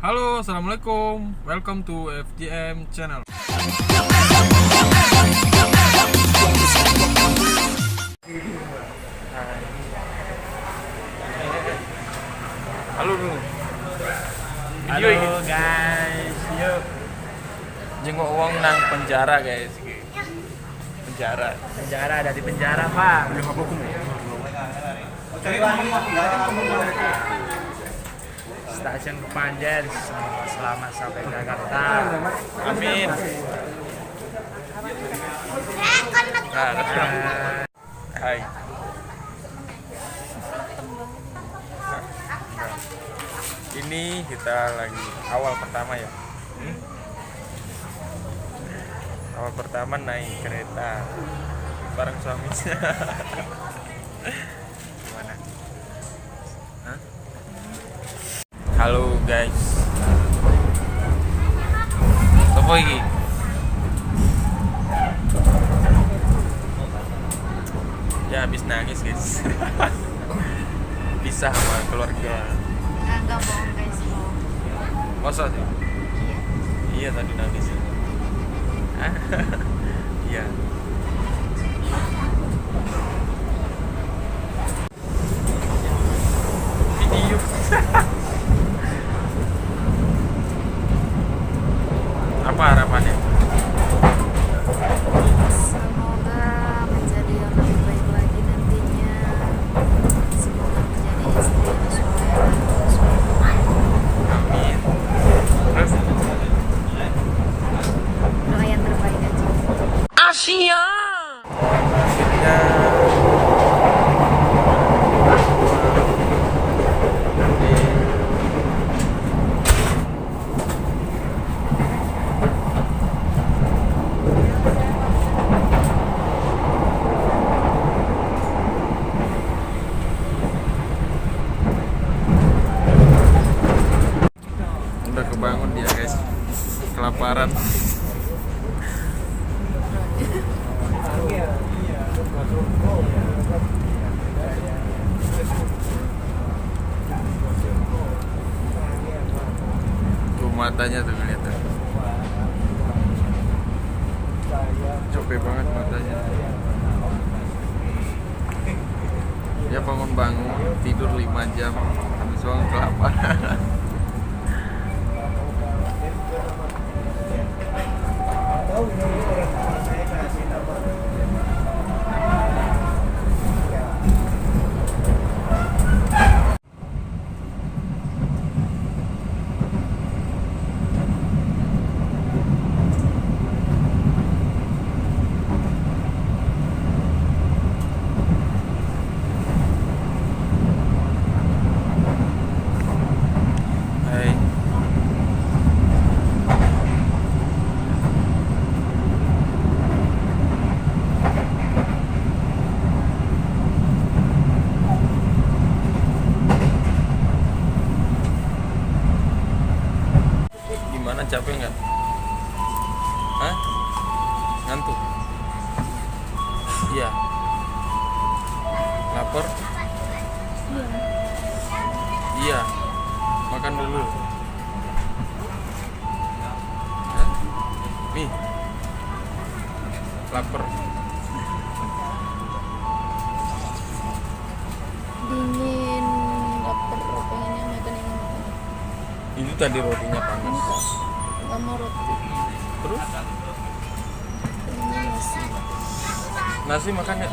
Halo, assalamualaikum. Welcome to FGM channel. Halo dulu. Halo guys, yuk Jenguk uang nang penjara guys. Penjara. penjara, ada di penjara pak. Stasiun Kepanjen, selamat sampai Jakarta. Amin. Hai. Ini kita lagi awal pertama ya. Awal pertama naik kereta bareng suaminya. Gimana? Hah? Halo guys. Apa ini? Ya habis nangis guys. Pisah sama keluarga. Enggak bohong guys, bohong. Masa sih? Iya tadi nangis. Iya. Video. Apa harapannya? Semoga menjadi yang lebih baik lagi nantinya. Semoga menjadi istri yang soleh dan soleh. Amin. Terus? Doa yang terbaik aja. Akhirnya udah kebangun dia guys, kelaparan. Tuh matanya tuh kelihatan, capek banget matanya. Dia bangun-bangun tidur 5 jam habis bangun kelaparan. Hai. Gimana, capek nggak? Hah? Ngantuk? Iya. Lapar? Iya. Makan dulu. Hah? Nih. Lapar. Dingin, lapar, pengennya makan ini. Itu tadi rotinya panas. Enggak mau roti, Terus pengennya nasi. nasi makan ya?